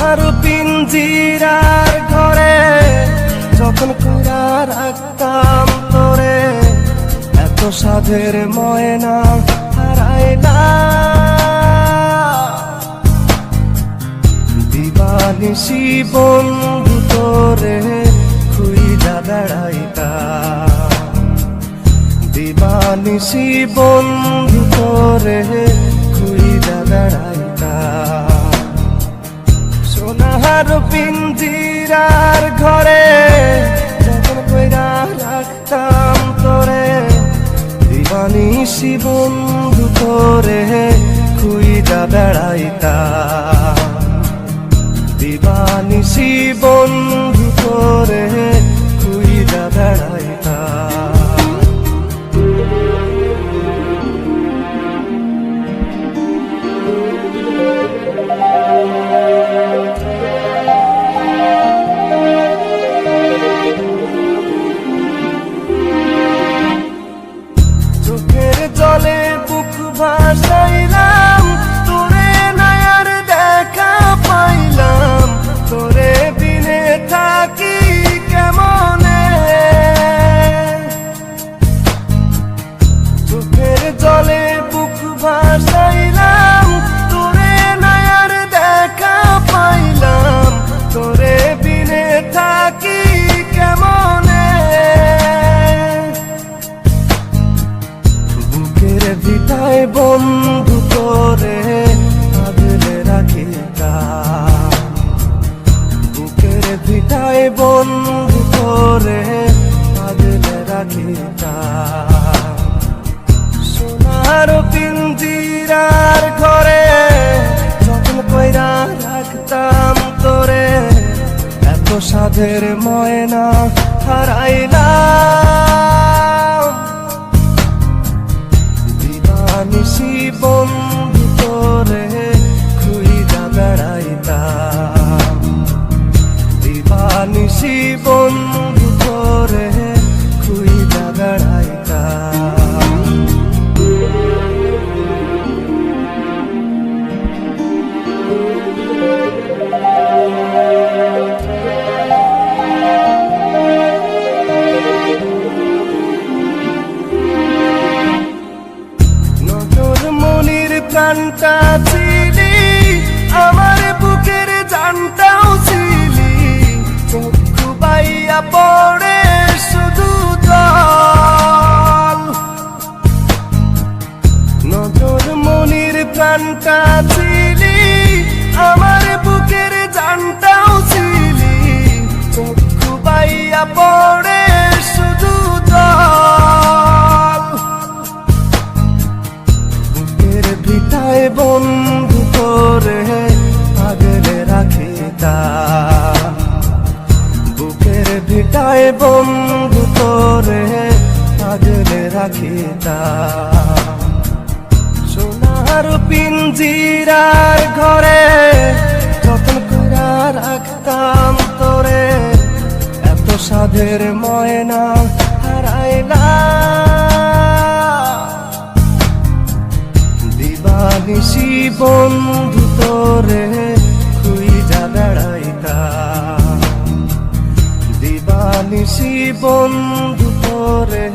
সোনার পিঞ্জিরার ঘরে যখন কইরা রাখতাম তোরে, এত সাধের ময়না হারাইলা। দিবানিশি বন্ধু তোরে খুইলা বেড়াইতা, দিবানিশি বন্ধু তোরে খুইলা বেড়াইতা। সোনার পিঞ্জিরার ঘরে যখন কইরা রাখতাম তোরে, দিবানিশি বন্ধু তোরে খুইলা বেড়াইতা, দিবানিশি বন্ধু তোরে খুইলা বেড়াইতা। চোখের জলে বুক ভাসাইলাম, তোরে নায়ার দেখা পাইলাম, তোরে বিনে থাকি কেমনে। চোখের জলে বুক ভাসাইলাম, তোরে নায়ার দেখা পাইলাম, তোরে বিনে থাকি কেমনে। বুকের ভিটায় বন্ধু তোরে আগলে রাখিতাম, বুকের ভিটায় বন্ধু তোরে আগলে রাখিতাম। সোনার পিঞ্জিরার ঘরে যখন কইরা রাখতাম তোরে, এত সাধের ময়না হারাইলাম। দিবানিশি বন্ধু তোরে খুইলা বেড়াইতাম, দিবানিশি বন্ধু তোরে খুইলা বেড়াইতাম। নজর মনির প্রাণটা ছিলি, আমার বুকের জানটাও ছিলি, চক্ষু বাইয়া পড়ে শুধু জল। নজর মনির প্রাণটা ছিলি, আমার বুকের জানটাও ছিলি, চক্ষু বাইয়া পড়ে শুধু জল। বুকের ভিটায় বন্ধু তোরে আগলে রাখিতাম, বুকের ভিটায় বন্ধু তোরে আগলে রাখিতাম। সোনার পিঞ্জিরার ঘরে যখন কইরা রাখতাম তোরে, এত সাধের ময়না হারাইলা। দিবানিশি বন্ধু তোরে খুইলা বেড়াইতাম, দিবানিশি বন্ধু তোরে